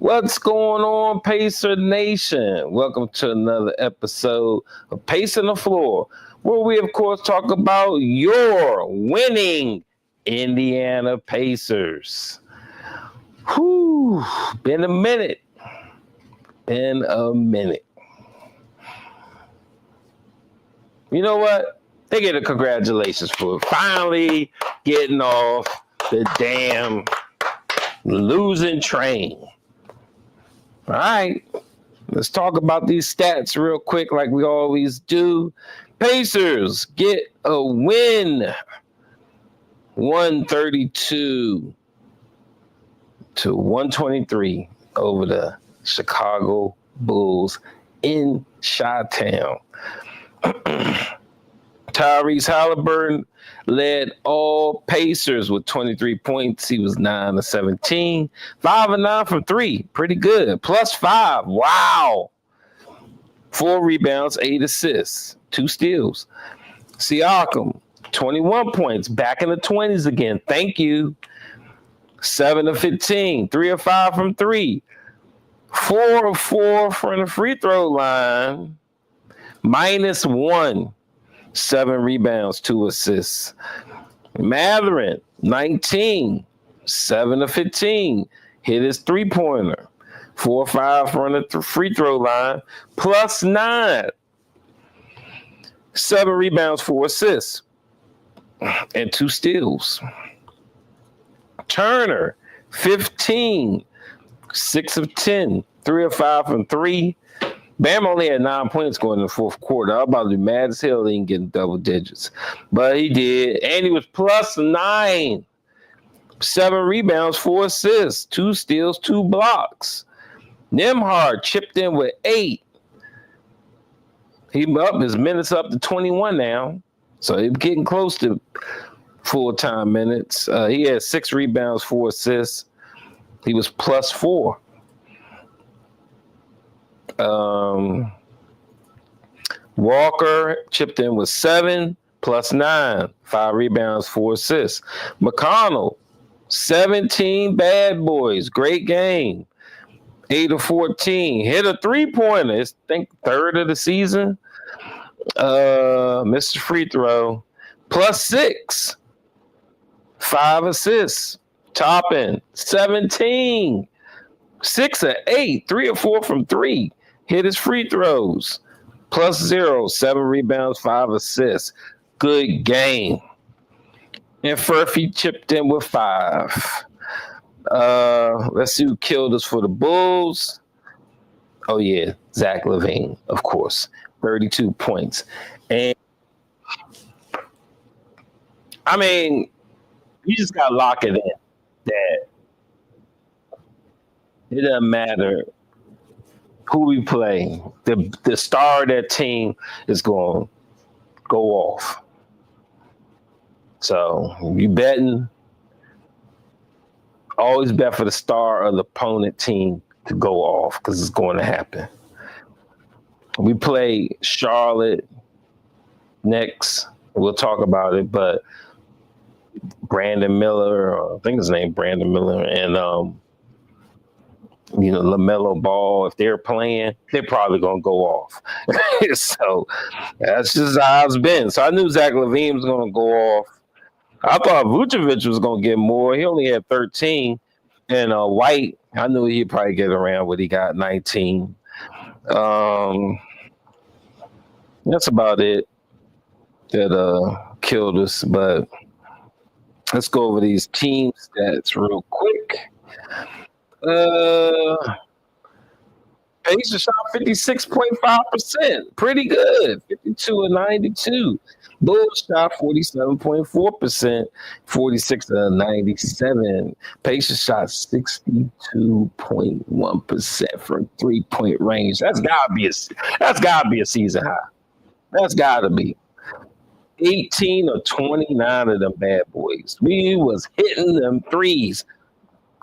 What's going on, Pacer Nation? Welcome to another episode of Pacing the Floor, where we, of course, talk about your winning Indiana Pacers. Whew, been a minute. You know what? They get a congratulations for finally getting off the damn losing train. All right, let's talk about these stats real quick like we always do. Pacers get a win, 132 to 123 over the Chicago Bulls in Chi-Town. Tyrese Halliburton led all Pacers with 23 points. He was 9 of 17, 5 of 9 from 3. Pretty good. +5. Wow. 4 rebounds, 8 assists, 2 steals. Siakam, 21 points, back in the 20s again. Thank you. 7 of 15, 3 of 5 from 3. 4 of 4 from the free throw line. -1. 7 rebounds, 2 assists. Mathurin, 19, 7 of 15. Hit his three-pointer. 4 or 5 from the free throw line, +9. 7 rebounds, 4 assists, and 2 steals. Turner, 15, 6 of 10, 3 of 5 from 3. Bam only had 9 points going in the fourth quarter. I was about to be mad as hell he didn't get double digits. But he did. And he was +9. 7 rebounds, 4 assists, 2 steals, 2 blocks. Nembhard chipped in with 8. His minutes up to 21 now. So he's getting close to full-time minutes. He had 6 rebounds, 4 assists. He was +4. Walker chipped in with 7, +9, 5 rebounds, 4 assists. McConnell, 17 bad boys, great game, 8 of 14, hit a three-pointer. It's, I think, third of the season. Missed a free throw, +6, 5 assists. Toppin, 17, 6 of 8, 3 or 4 from 3. Hit his free throws. +0, 7 rebounds, 5 assists. Good game. And Furphy chipped in with 5. Let's see who killed us for the Bulls. Oh, yeah, Zach LaVine, of course. 32 points. And, I mean, you just got to lock it in that it doesn't matter who we play. The star of that team is going to go off. So you betting, always bet for the star of the opponent team to go off because it's going to happen. We play Charlotte next. We'll talk about it, but Brandon Miller, I think his name Brandon Miller, and LaMelo Ball, if they're playing, they're probably going to go off. So that's just how it's been. So I knew Zach LaVine was going to go off. I thought Vucevic was going to get more. He only had 13. And White, I knew he'd probably get around what he got, 19. That's about it that killed us. But let's go over these team stats real quick. Pacers shot 56.5%. Pretty good. 52 of 92. Bulls shot 47.4%. 46 of 97. Pacers shot 62.1% from 3-point range. That's gotta be a season high. That's gotta be. 18 of 29 of them bad boys. We was hitting them threes.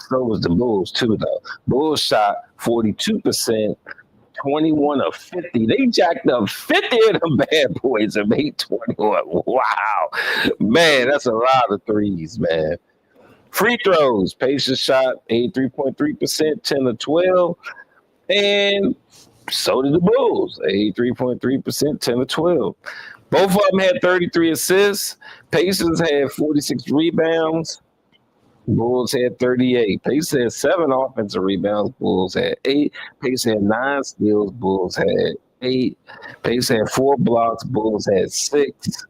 So was the Bulls, too, though. Bulls shot 42%, 21 of 50. They jacked up 50 of them bad boys and made 21. Wow. Man, that's a lot of threes, man. Free throws. Pacers shot 83.3%, 10 to 12. And so did the Bulls, 83.3%, 10 to 12. Both of them had 33 assists. Pacers had 46 rebounds. Bulls had 38. Pacers had 7 offensive rebounds. Bulls had 8. Pacers had 9 steals. Bulls had 8. Pacers had 4 blocks. Bulls had 6.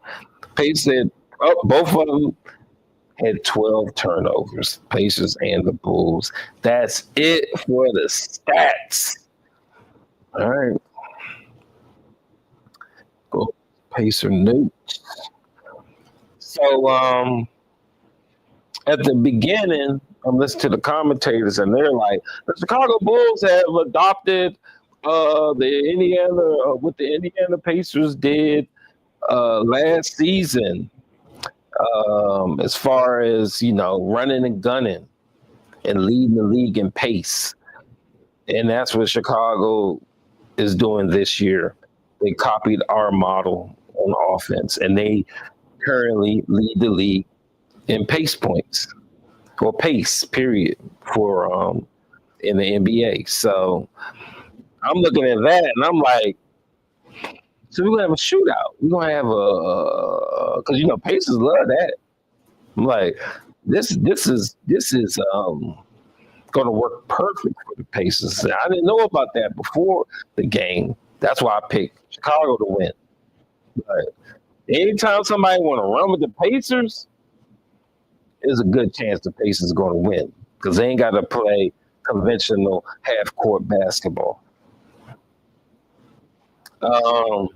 Pacers had, both of them had 12 turnovers. Pacers and the Bulls. That's it for the stats. All right. Go Pacer notes. So at the beginning, I'm listening to the commentators, and they're like, the Chicago Bulls have adopted the Indiana what the Indiana Pacers did last season, as far as running and gunning and leading the league in pace, and that's what Chicago is doing this year. They copied our model on offense, and they currently lead the league in pace points or pace period for in the NBA. So I'm looking at that and I'm like, so we're gonna have a shootout. We're gonna have because Pacers love that. I'm like, this is gonna work perfect for the Pacers. I didn't know about that before the game. That's why I picked Chicago to win. But anytime somebody want to run with the Pacers, there's a good chance the Pacers are going to win because they ain't got to play conventional half-court basketball. So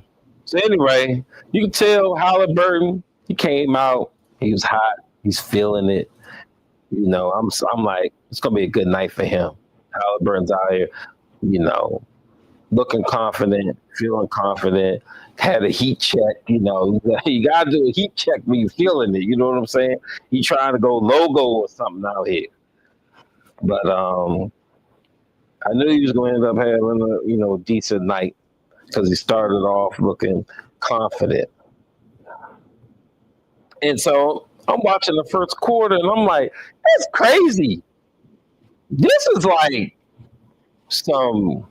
anyway, you can tell Halliburton, he came out, he was hot, he's feeling it. I'm like, it's going to be a good night for him. Halliburton's out here, looking confident, feeling confident, had a heat check, you got to do a heat check when you're feeling it, you know what I'm saying? He trying to go logo or something out here. But I knew he was going to end up having a decent night because he started off looking confident. And so I'm watching the first quarter and I'm like, that's crazy. This is like some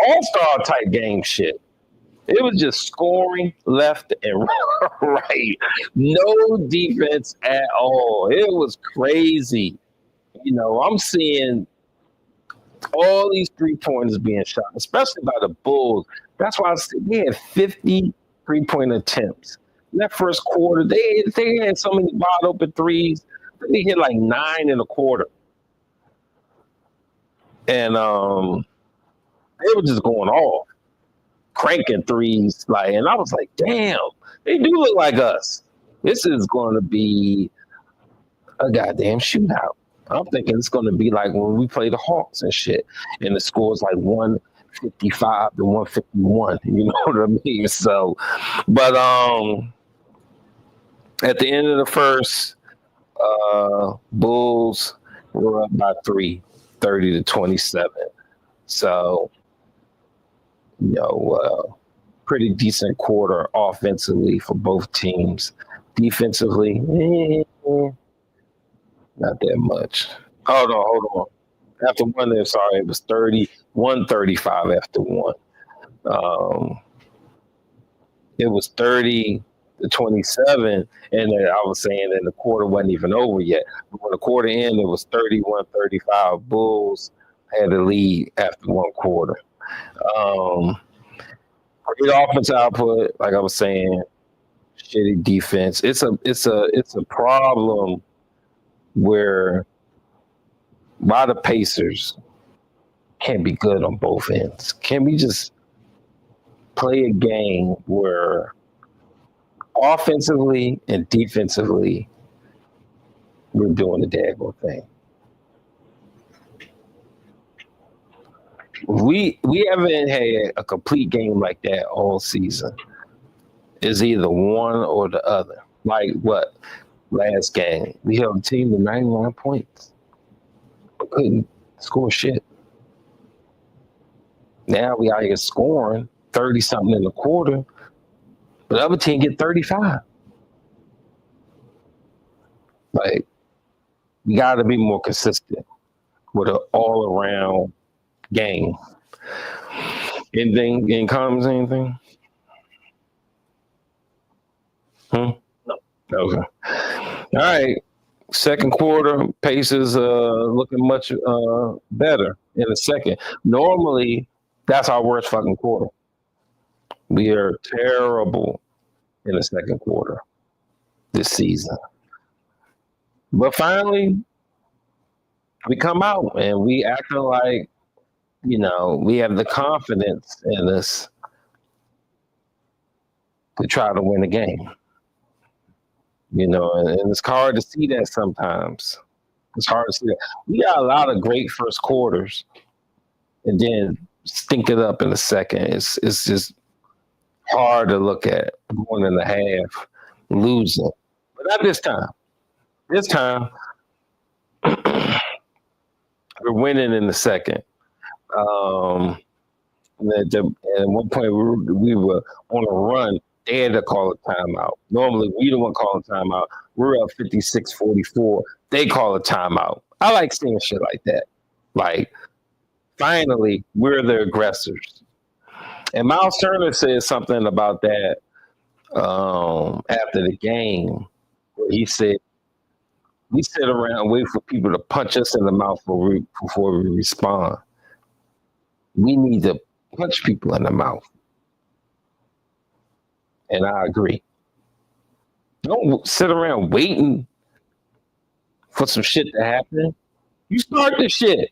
all-star type game shit. It was just scoring left and right. No defense at all. It was crazy. I'm seeing all these 3-pointers being shot, especially by the Bulls. That's why they had 50 3-point attempts. In that first quarter, they had so many wide open threes. They hit like 9 in a quarter. And they were just going off, cranking threes. And I was like, damn, they do look like us. This is going to be a goddamn shootout. I'm thinking it's going to be like when we play the Hawks and shit, and the score is like 155 to 151. You know what I mean? So, but at the end of the first, Bulls were up by 3, 30 to 27. So, pretty decent quarter offensively for both teams. Defensively, not that much. Hold on. After one, it was 31-35 after one. It was 30 to 27, and then I was saying that the quarter wasn't even over yet. But when the quarter ended, it was 31-35. Bulls had the lead after one quarter. Great offense output, like I was saying, shitty defense. It's a problem where why the Pacers can't be good on both ends. Can we just play a game where offensively and defensively we're doing the daggone thing? We haven't had a complete game like that all season. It's either one or the other. Like what? Last game, we held the team to 99 points. But couldn't score shit. Now we out here scoring 30-something in the quarter, but the other team get 35. Like, You got to be more consistent with an all-around game. Anything in comments? Anything? Hmm? No. Okay. All right. Second quarter, Pacers looking much better in the second. Normally, that's our worst fucking quarter. We are terrible in the second quarter this season. But finally, we come out and we acting like, we have the confidence in us to try to win a game. And it's hard to see that sometimes. It's hard to see that. We got a lot of great first quarters and then stink it up in the second. It's just hard to look at 1.5 losing. But not this time. This time, we're winning in the second. At one point, we were on a run. They had to call a timeout. Normally, we don't want to call a timeout. We're up 56-44. They call a timeout. I like seeing shit like that. Like, finally, we're the aggressors. And Miles Turner said something about that after the game. Where he said, we sit around and wait for people to punch us in the mouth before we respond. We need to punch people in the mouth. And I agree. Don't sit around waiting for some shit to happen. You start the shit.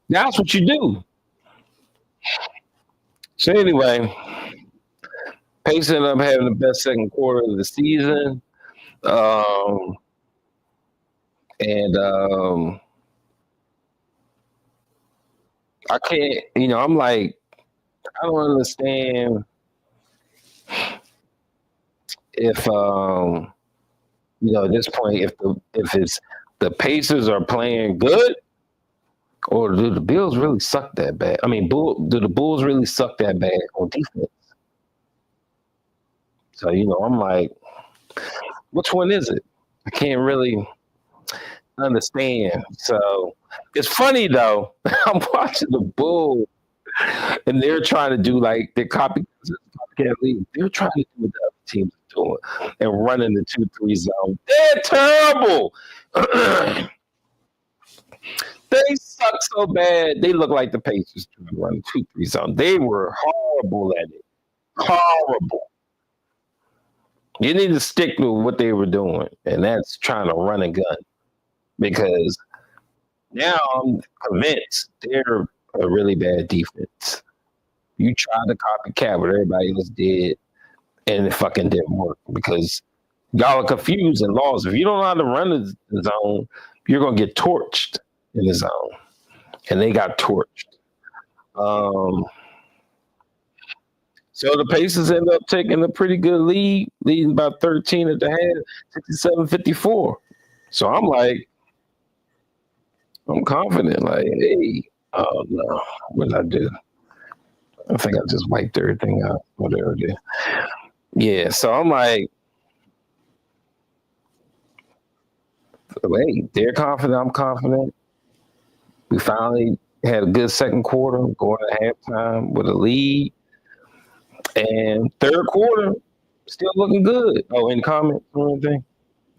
That's what you do. So anyway, Pacers ended up having the best second quarter of the season. I can't, I'm like, I don't understand if at this point if it's the Pacers are playing good, or do the Bills really suck that bad? I mean, do the Bulls really suck that bad on defense? So I'm like, which one is it? I can't really understand. So it's funny though. I'm watching the Bulls. And they're trying to do like their copycat league. They're trying to do what the other teams are doing and running the 2-3 zone. They're terrible. They suck so bad. They look like the Pacers trying to run 2-3 zone. They were horrible at it. Horrible. You need to stick to what they were doing, and that's trying to run a gun. Because now I'm convinced they're a really bad defense. You tried to copycat what everybody else did, and it fucking didn't work because y'all are confused and lost. If you don't know how to run the zone, you're gonna get torched in the zone, and they got torched. So the Pacers end up taking a pretty good lead, leading by 13 at the half, 67-54. So I'm confident. Like, hey. Oh no! What did I do? I think I just wiped everything out. Whatever it is. Yeah. So I'm like, wait, they're confident. I'm confident. We finally had a good second quarter, going to halftime with a lead, and third quarter still looking good. Oh, any comments or anything?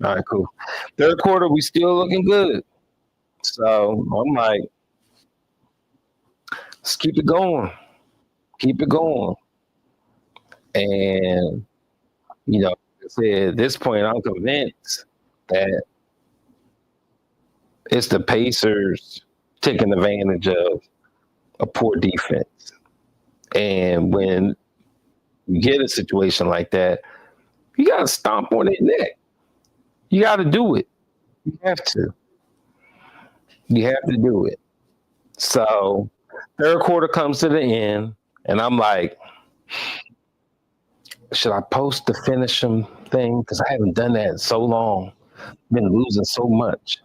All right, cool. Third quarter, we still looking good. So I'm like, let's keep it going. Keep it going. And, like I said, at this point, I'm convinced that it's the Pacers taking advantage of a poor defense. And when you get a situation like that, you got to stomp on their neck. You got to do it. You have to. You have to do it. So third quarter comes to the end, and I'm like, should I post the finish them thing? Because I haven't done that in so long. Been losing so much.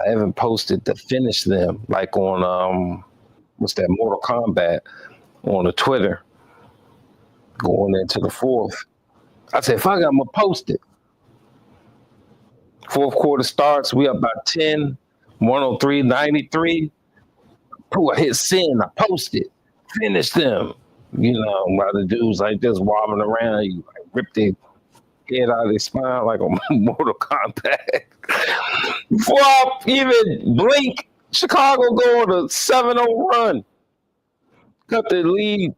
I haven't posted to finish them, like on what's that, Mortal Kombat, on the Twitter, going into the fourth. I said, fuck it, I'm gonna post it. Fourth quarter starts. We up by 10, 103, 93. Ooh, I hit send. I posted. Finish them. You know, while the dudes like just wobbling around, you like rip their head out of their spine like a Mortal Kombat. Before I even blink, Chicago go on a 7-0 run. Cut the lead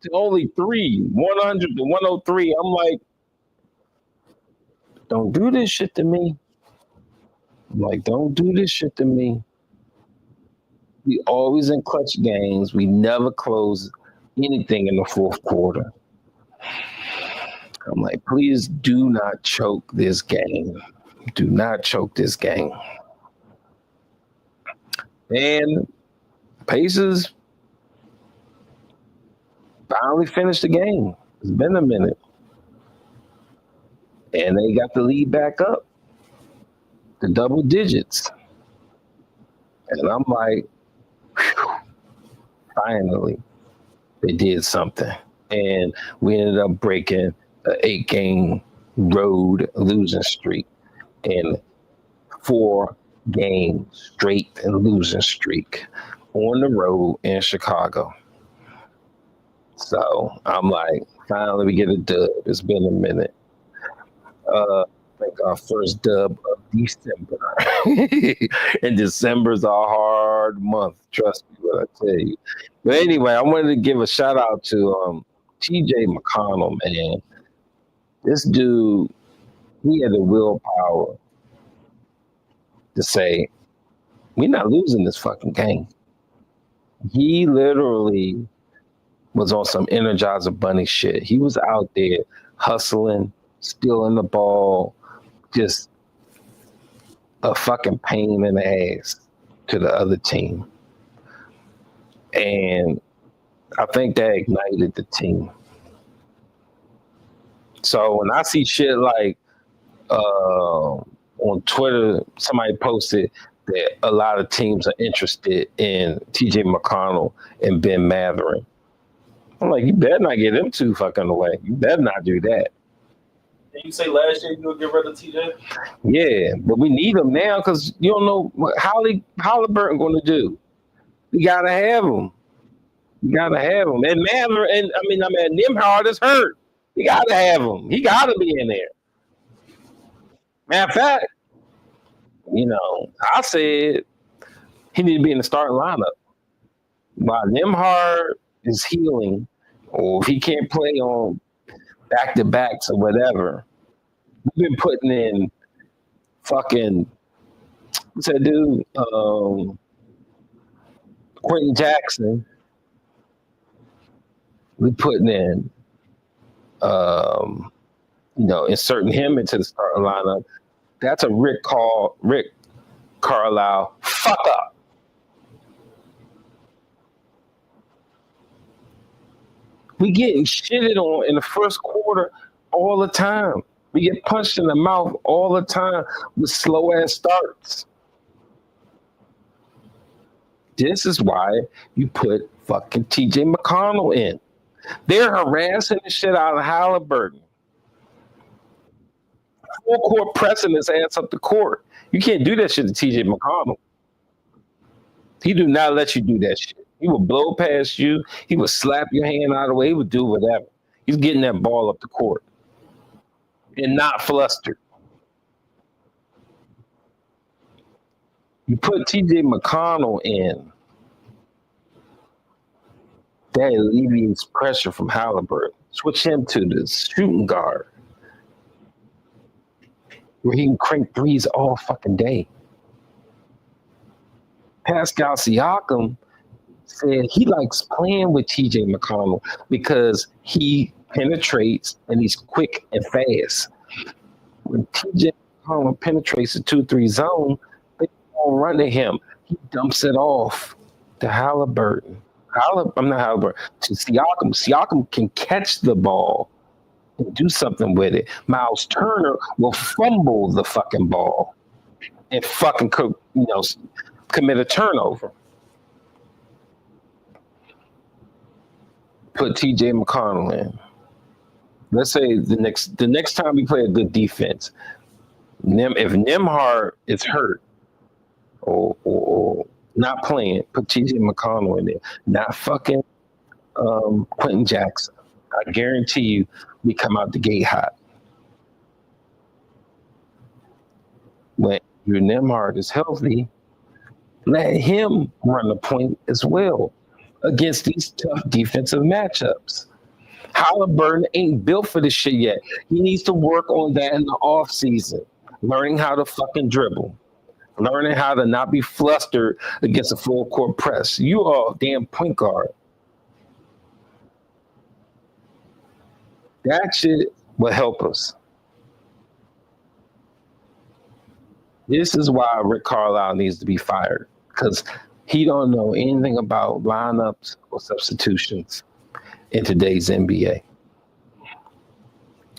to only 100 to 103. I'm like, don't do this shit to me. I'm like, don't do this shit to me. We always in clutch games. We never close anything in the fourth quarter. I'm like, please do not choke this game. Do not choke this game. And Pacers finally finished the game. It's been a minute. And they got the lead back up to double digits. And I'm like, whew, finally, they did something. And we ended up breaking an 8-game road losing streak and 4-game straight and losing streak on the road in Chicago. So I'm like, finally we get a dub. It's been a minute. I think our first dub of December. And December's a hard month. Trust me when I tell you. But anyway, I wanted to give a shout out to TJ McConnell, man. This dude, he had the willpower to say, we're not losing this fucking game. He literally was on some Energizer Bunny shit. He was out there hustling, stealing the ball, just a fucking pain in the ass to the other team. And I think that ignited the team. So when I see shit like on Twitter, somebody posted that a lot of teams are interested in TJ McConnell and Ben Matherin. I'm like, you better not get them too fucking away. You better not do that. Did you say last year you would get rid of TJ? Yeah, but we need him now because you don't know what Halliburton going to do. You gotta have him. You gotta have him. And Matherin, and Nimhard is hurt. You gotta have him. He gotta be in there. Matter of fact, I said he need to be in the starting lineup. While Nimhard is healing, or if he can't play on back-to-backs or whatever, we've been putting in fucking, what's that dude? Quentin Jackson. We putting in, inserting him into the starting lineup. That's a Rick Carlisle fuck up. We getting shitted on in the first quarter all the time. We get punched in the mouth all the time with slow ass starts. This is why you put fucking TJ McConnell in. They're harassing the shit out of Halliburton. Full court pressing his ass up the court. You can't do that shit to TJ McConnell. He do not let you do that shit. He will blow past you. He will slap your hand out of the way. He would do whatever. He's getting that ball up the court and not flustered. You put TJ McConnell in, that alleviates pressure from Halliburton. Switch him to the shooting guard where he can crank threes all fucking day. Pascal Siakam said he likes playing with TJ McConnell because he penetrates and he's quick and fast. When TJ McConnell penetrates the 2-3 zone, they don't run to him. He dumps it off to Halliburton. To Siakam. Siakam can catch the ball and do something with it. Miles Turner will fumble the fucking ball and fucking commit a turnover. Put TJ McConnell in. Let's say the next time we play a good defense, If Nimhard is hurt or not playing, put TJ McConnell in there. Not fucking Quentin Jackson. I guarantee you, we come out the gate hot. When your Nimhard is healthy, let him run the point as well against these tough defensive matchups. Halliburton ain't built for this shit yet. He needs to work on that in the off season, learning how to fucking dribble, learning how to not be flustered against a full court press. You are a damn point guard. That shit will help us. This is why Rick Carlisle needs to be fired, because he don't know anything about lineups or substitutions in today's NBA,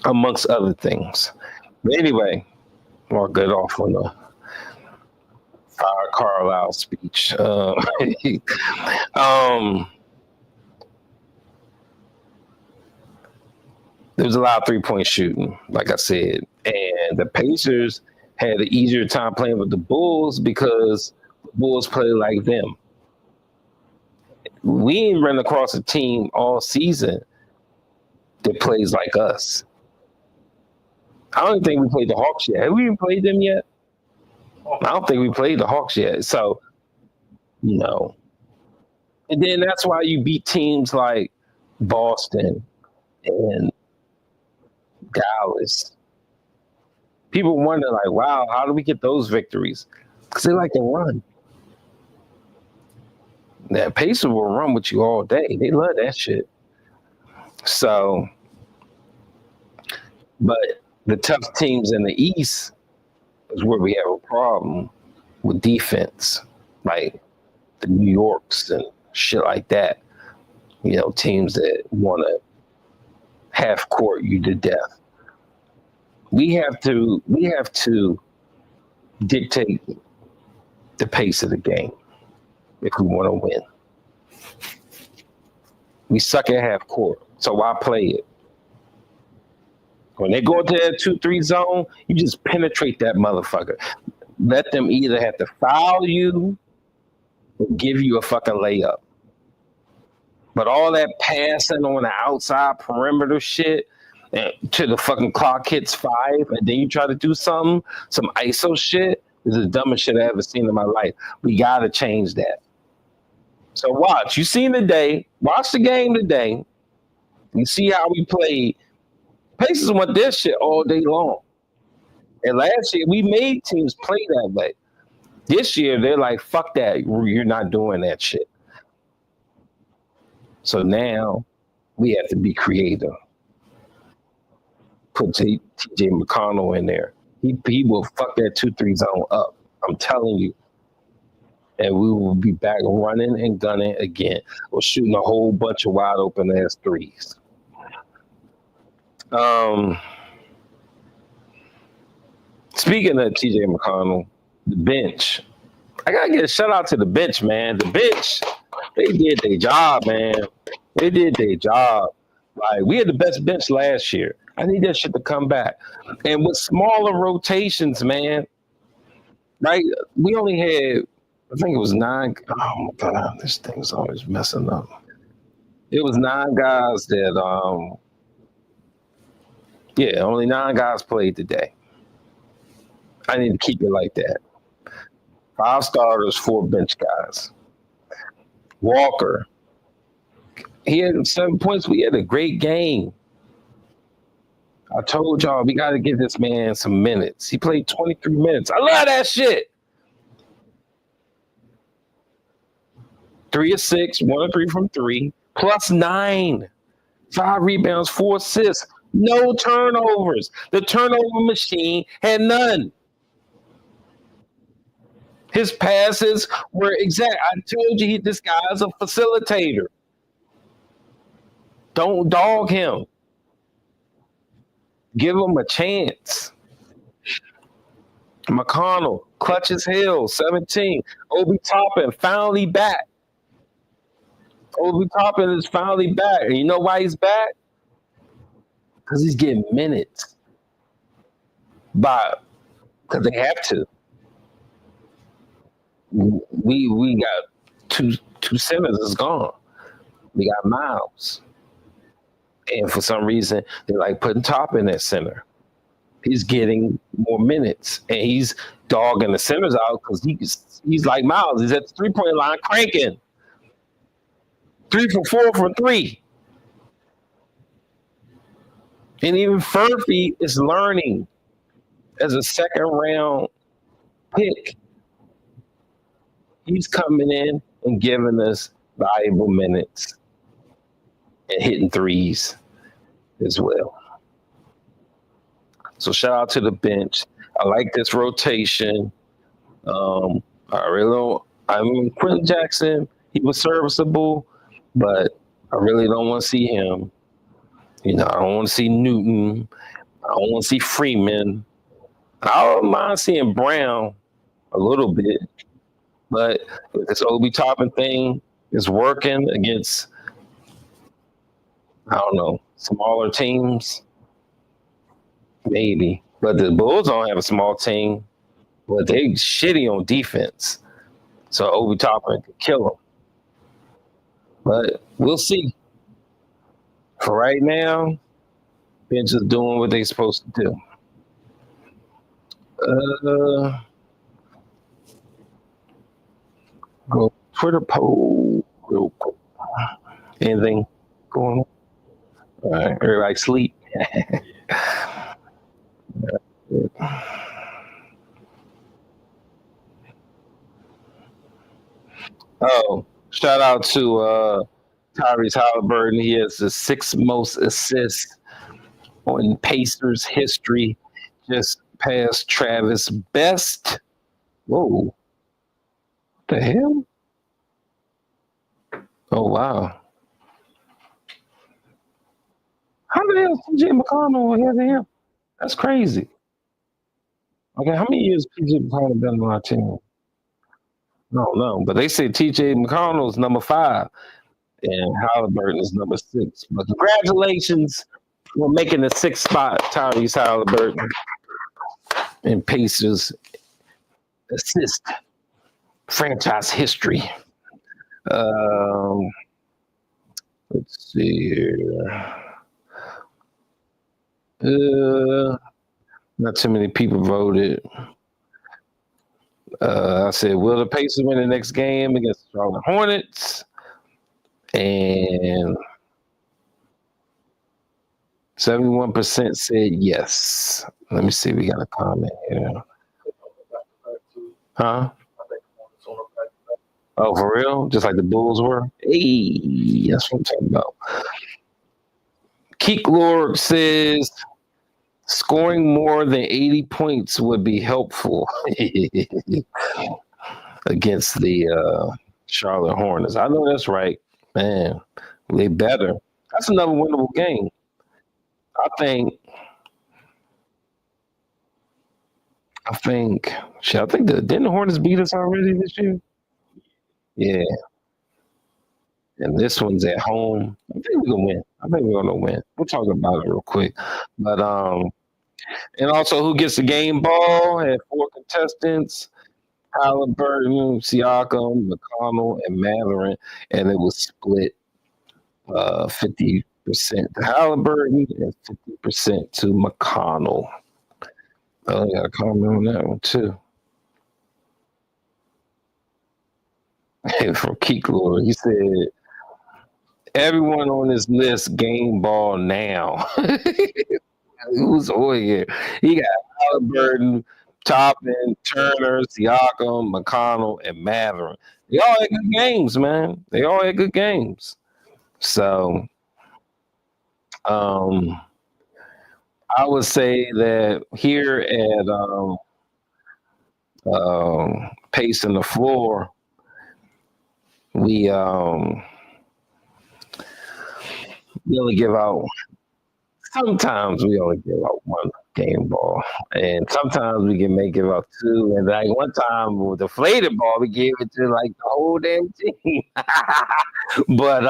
amongst other things. But anyway, I'll get off on the fire Carlisle speech. There was a lot of three-point shooting, like I said, and the Pacers had an easier time playing with the Bulls because the Bulls play like them. We ain't run across a team all season that plays like us. I don't think we played the Hawks yet. Have we even played them yet? I don't think we played the Hawks yet. So, you know. And then that's why you beat teams like Boston and Dallas. People wonder, like, wow, how do we get those victories? Because they like to run. That Pacers will run with you all day. They love that shit. So, but the tough teams in the East is where we have a problem with defense, like the New Yorks and shit like that. You know, teams that want to half court you to death. We have to dictate the pace of the game if we want to win. We suck at half court, so why play it? When they go into that 2-3 zone, you just penetrate that motherfucker. Let them either have to foul you or give you a fucking layup. But all that passing on the outside perimeter shit to the fucking clock hits 5, and then you try to do some ISO shit, is the dumbest shit I ever seen in my life. We gotta change that. So watch. You seen today. Watch the game today. You see how we played. Pacers want this shit all day long. And last year, we made teams play that way. This year, they're like, fuck that. You're not doing that shit. So now we have to be creative. Put TJ McConnell in there. He will fuck that 2-3 zone up. I'm telling you. And we will be back running and gunning again. We're shooting a whole bunch of wide open ass threes. Speaking of TJ McConnell, the bench. I gotta get a shout out to the bench, man. The bench, they did their job, man. They did their job. Like, we had the best bench last year. I need that shit to come back. And with smaller rotations, man, right? We only had, I think it was 9. Oh my God, this thing's always messing up. It was 9 guys that, only 9 guys played today. I need to keep it like that. 5 starters, 4 bench guys. Walker, he had 7 points. We had a great game. I told y'all we got to give this man some minutes. He played 23 minutes. I love that shit. 3 of 6, 1 of 3 from 3, plus 9, 5 rebounds, 4 assists, no turnovers. The turnover machine had none. His passes were exact. I told you this guy's a facilitator. Don't dog him. Give him a chance. McConnell, clutch as hell, 17. Obi Toppin finally back. Obi Toppin is finally back. And you know why he's back? Because he's getting minutes by because they have to. We got two centers is gone. We got Miles, and for some reason they're like putting Top in that center. He's getting more minutes, and he's dogging the centers out because he's like Miles. He's at the 3-point line cranking 3 for 4 from three, and even Furphy is learning as a second round pick. He's coming in and giving us valuable minutes and hitting threes as well. So shout out to the bench. I like this rotation. I really don't. I mean, Quentin Jackson, he was serviceable, but I really don't want to see him. I don't want to see Newton. I don't want to see Freeman. I don't mind seeing Brown a little bit, but if this Obi Toppin thing is working against, I don't know, smaller teams, maybe. But the Bulls don't have a small team, but they shitty on defense. So Obi Toppin could kill them. But we'll see. For right now, bench is doing what they're supposed to do. Go Twitter poll real quick. Anything going on? All right, everybody sleep. Oh, shout out to Tyrese Halliburton. He has the sixth most assists in Pacers history, just past Travis Best. Whoa. What the hell? Oh, wow. How the hell TJ McConnell ahead of him? That's crazy. Okay, how many years TJ McConnell been on our team? No, but they say TJ McConnell is number 5 and Halliburton is number 6. But congratulations for making the 6th spot, Tyrese Halliburton, in Pacers assist franchise history. Let's see here. Not too many people voted. I said, will the Pacers win the next game against the Charlotte Hornets? And 71% said yes. Let me see. We got a comment here. Huh? Oh, for real? Just like the Bulls were? Hey, that's what I'm talking about. Keek Lord says scoring more than 80 points would be helpful against the Charlotte Hornets. I know that's right. Man, they better. That's another winnable game. I think didn't the Hornets beat us already this year? Yeah. And this one's at home. I think we're gonna win. I think we're gonna win. We'll talk about it real quick. But and also who gets the game ball? Had 4 contestants: Halliburton, Siakam, McConnell, and Mathurin, and it was split 50% to Halliburton and 50% to McConnell. I got a comment on that one too. From Keek Lord, he said, everyone on this list game ball now. Who's over here? He got Halliburton, Toppin, Turner, Siakam, McConnell, and Mathurin. They all had good games, man. They all had good games. So I would say that here at Pacing the Floor, we only give out. Sometimes we only give out 1 game ball, and sometimes we can make it out 2. And like one time with the deflated ball, we gave it to like the whole damn team. But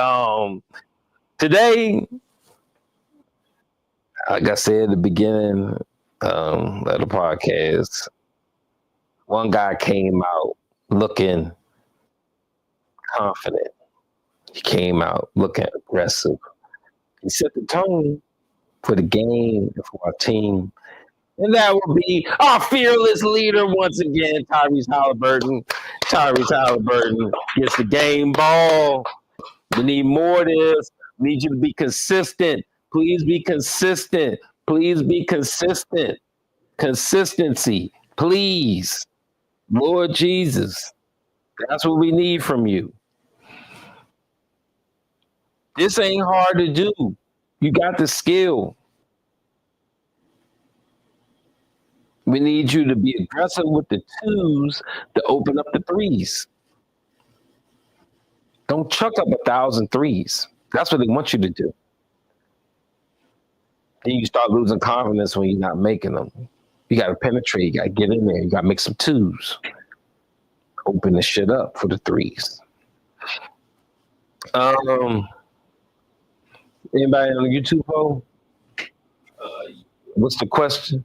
today, like I said at the beginning of the podcast, One guy came out looking confident. He came out looking aggressive. He set the tone for the game and for our team. And that will be our fearless leader once again, Tyrese Halliburton. Tyrese Halliburton gets the game ball. We need more of this. We need you to be consistent. Please be consistent. Please be consistent. Consistency, please. Lord Jesus, that's what we need from you. This ain't hard to do. You got the skill. We need you to be aggressive with the twos to open up the threes. Don't chuck up 1,000 threes. That's what they want you to do. Then you start losing confidence when you're not making them. You got to penetrate. You got to get in there. You got to make some twos. Open the shit up for the threes. Anybody on the YouTube poll? What's the question?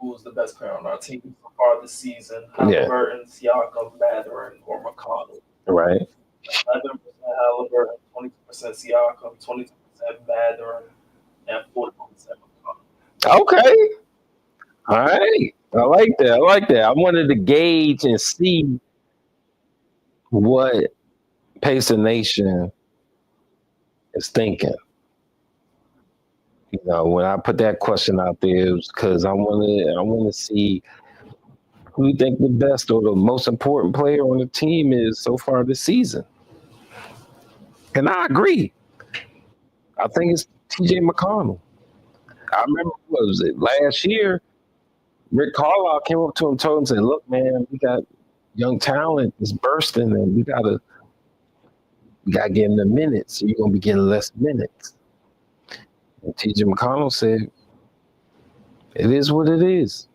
Who's the best player on our team so far this season? Halliburton, Siakam, Mathurin, or McConnell? Right. 11% Halliburton, 22% Siakam, 22% Mathurin, and 41% McConnell. Okay. All right. I like that. I wanted to gauge and see what Pacer Nation is thinking. You know, when I put that question out there, it was because I want to see who you think the best or the most important player on the team is so far this season. And I agree. I think it's TJ McConnell. I remember, what was it, last year, Rick Carlisle came up to him and told him, said, look, man, we got young talent that's bursting and we gotta get him the minutes. So you're gonna be getting less minutes. And TJ McConnell said, it is what it is.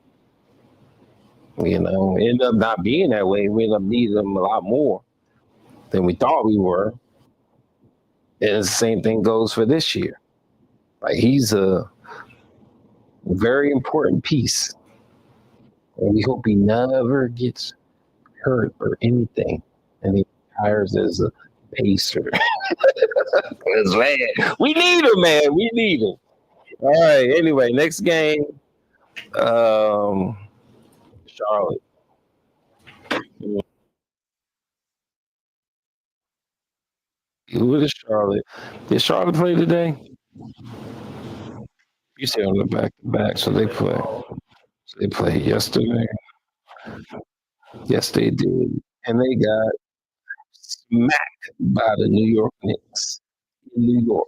You know, it ended up not being that way. We ended up needing him a lot more than we thought we were. And the same thing goes for this year. Like, he's a very important piece. And we hope he never gets hurt or anything. And he retires as a pacer. We need him, man. We need him. All right. Anyway, next game. Charlotte. Who is Charlotte? Did Charlotte play today? You say on the back to back, so they play. So they played yesterday. Yes, they did. And they got smacked by the New York Knicks in New York.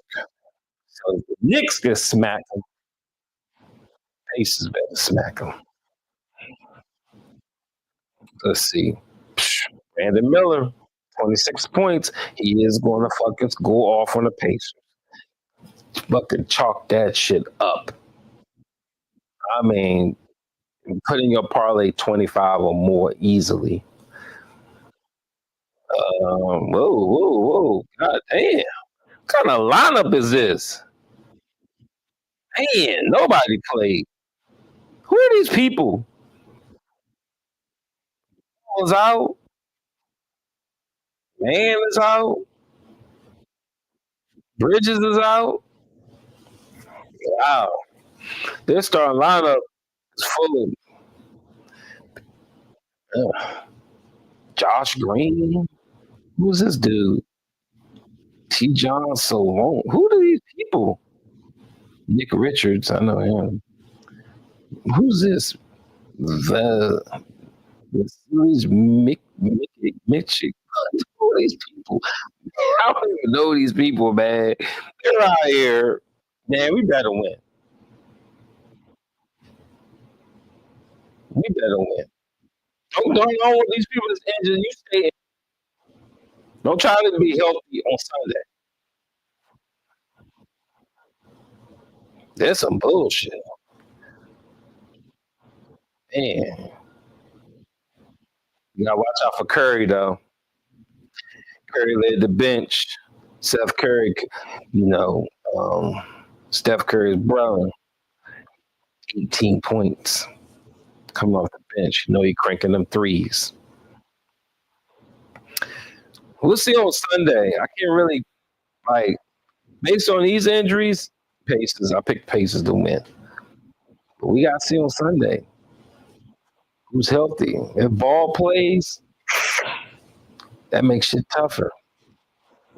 So if the Knicks get smacked, Pacers better smack them. Let's see. Brandon Miller, 26 points. He is going to fucking go off on the Pacers. Fucking chalk that shit up. I mean, put in your parlay 25 or more easily. Whoa. God damn. What kind of lineup is this? Man, nobody played. Who are these people? Was out. Man is out. Bridges is out. Wow. Their starting lineup is full of Josh Green. Who's this dude? T. John Salone. Who are these people? Nick Richards. I know him. Who's this? The series Mitchell. Who are these people? I don't even know these people, man. They're out here. Man, we better win. We better win. Don't want these people that's injured. You stay in. Don't try to be healthy on Sunday. There's some bullshit. Man. You gotta watch out for Curry, though. Curry led the bench. Seth Curry, Steph Curry's brother, 18 points. Come off the bench. You know he cranking them threes. We'll see on Sunday. I can't really like based on these injuries, Pacers. I picked Pacers to win. But we gotta see on Sunday who's healthy. If Ball plays, that makes shit tougher.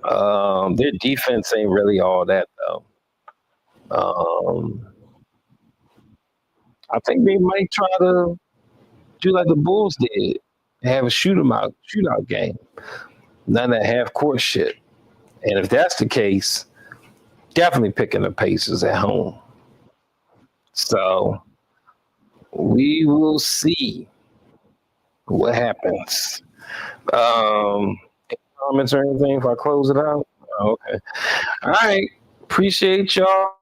Their defense ain't really all that though. Um, I think they might try to do like the Bulls did and have a shootout game. None of that half court shit. And if that's the case, definitely picking the Pacers at home. So we will see what happens. Any comments or anything if I close it out? Oh, okay. All right. Appreciate y'all.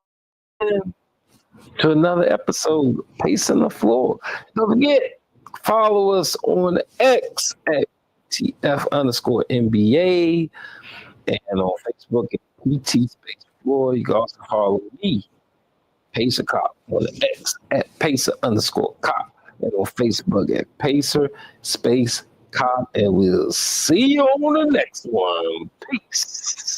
To another episode, Pacing the Floor. Don't forget, follow us on X at TF_NBA and on Facebook at PT Space Floor. You can also follow me, Pacer Cop, on the X at Pacer_Cop and on Facebook at Pacer Space Cop. And we'll see you on the next one. Peace.